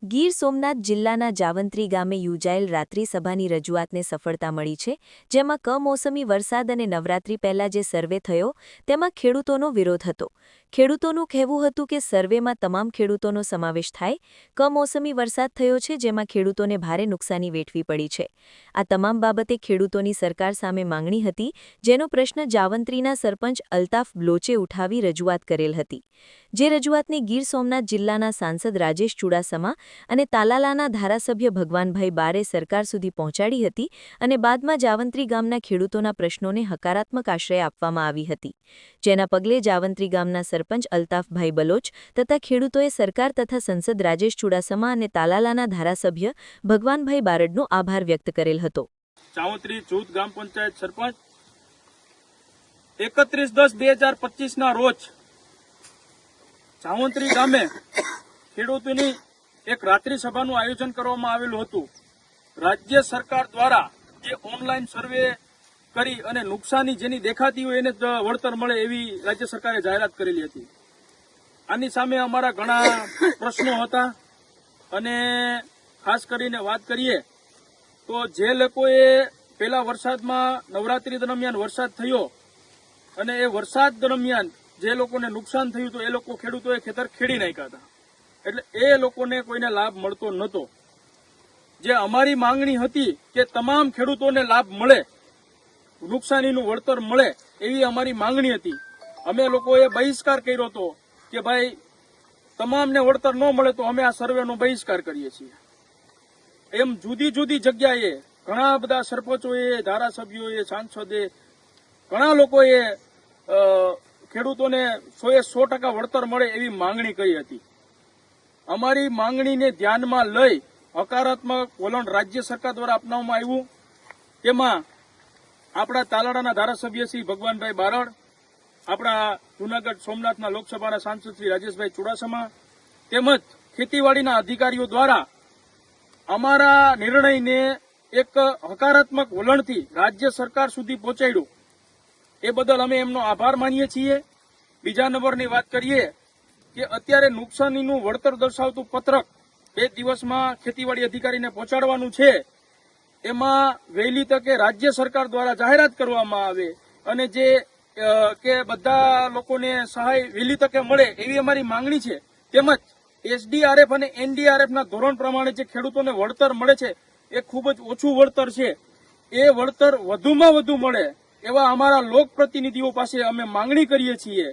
ગીર સોમનાથ જિલ્લાના જાવંત્રી ગામે યોજાયેલ રાત્રિ સભાની રજૂઆતને સફળતા મળી છે, જેમાં કમોસમી વરસાદ અને નવરાત્રી પહેલા જે સર્વે થયો તેમાં ખેડૂતોનો વિરોધ હતો. ખેડૂતોનું કહેવું હતું કે સર્વેમાં તમામ ખેડૂતોનો સમાવેશ થાય. કમોસમી વરસાદ થયો છે, જેમાં ખેડૂતોને ભારે નુકસાની વેઠવી પડી છે. આ તમામ બાબતે ખેડૂતોની સરકાર સામે માંગણી હતી, જેનો પ્રશ્ન જાવંત્રીના સરપંચ અલ્તાફ બ્લોચે ઉઠાવી રજૂઆત કરેલ હતી. જે રજૂઆતને ગીર સોમનાથ જિલ્લાના સાંસદ રાજેશ ચુડાસમા અને તાલાલાના ધારાસભ્ય ભગવાનભાઈ બારે સરકાર સુધી પહોંચાડી હતી અને બાદમાં જાવંત્રી ગામના ખેડૂતોના પ્રશ્નોને હકારાત્મક આશ્રય આપવામાં આવી હતી. જેના પગલે જાવંત્રી ગામના સરપંચ અલ્તાફભાઈ બલોચ તથા ખેડૂતોએ સરકાર તથા સંસદ રાજેશ ચુડાસમા અને તાલાલાના ધારાસભ્ય ભગવાનભાઈ બારડનો આભાર વ્યક્ત કરેલ હતો. જાવંત્રી જૂથ ગ્રામ પંચાયત સરપંચ 31/10/2025 ના રોજ જાવંત્રી ગામે ખેડૂતોની એક રાત્રિ સભાનું આયોજન કરવામાં આવેલું હતું. રાજ્ય સરકાર દ્વારા જે ઓનલાઈન સર્વે કરી અને નુકસાની જેની દેખાતી હોય એને જ વળતર મળે એવી રાજ્ય સરકારે જાહેરાત કરેલી હતી. આની સામે અમારા ઘણા પ્રશ્નો હતા અને ખાસ કરીને વાત કરીએ તો જે લોકોએ પહેલા વરસાદમાં નવરાત્રી દરમિયાન વરસાદ થયો અને એ વરસાદ દરમિયાન જે લોકોને નુકસાન થયું હતું એ લોકો ખેડૂતોએ ખેતર ખેડી નાખ્યા હતા, એટલે એ લોકોને કોઈને લાભ મળતો નહોતો. જે અમારી માંગણી હતી કે તમામ ખેડૂતોને લાભ મળે, નુકસાનીનું વળતર મળે એવી અમારી માંગણી હતી. અમે લોકોએ બહિષ્કાર કર્યો હતો કે ભાઈ તમામને વળતર ન મળે તો અમે આ સર્વેનો બહિષ્કાર કરીએ છીએ. એમ જુદી જુદી જગ્યાએ ઘણા બધા સરપંચોએ, ધારાસભ્યોએ, સાંસદે, ઘણા લોકોએ ખેડૂતોને 100% વળતર મળે એવી માંગણી કરી હતી. અમારી માંગણીને ધ્યાનમાં લઈ હકારાત્મક વલણ રાજ્ય સરકાર દ્વારા અપનાવવામાં આવ્યું. તેમાં આપણા તાલાળાના ધારાસભ્ય શ્રી ભગવાનભાઈ બારડ, આપણા જૂનાગઢ સોમનાથના લોકસભાના સાંસદ શ્રી રાજેશભાઈ ચુડાસમા તેમજ ખેતીવાડીના અધિકારીઓ દ્વારા અમારા નિર્ણયને એક હકારાત્મક વલણથી રાજ્ય સરકાર સુધી પહોંચાડ્યું. એ બદલ અમે એમનો આભાર માનીએ છીએ. બીજા નંબરની વાત કરીએ કે અત્યારે નુકસાનીનું વળતર દર્શાવતું પત્રક 2 દિવસમાં ખેતીવાડી અધિકારીને પહોંચાડવાનું છે. એમાં વહેલી તકે રાજ્ય સરકાર દ્વારા જાહેરાત કરવામાં આવે અને જે કે બધા લોકોને સહાય વહેલી તકે મળે એવી અમારી માંગણી છે. તેમજ એસડીઆરએફ અને એનડીઆરએફના ધોરણ પ્રમાણે જે ખેડૂતોને વળતર મળે છે એ ખૂબ જ ઓછું વળતર છે. એ વળતર વધુમાં વધુ મળે એવા અમારા લોકપ્રતિનિધિઓ પાસે અમે માંગણી કરીએ છીએ.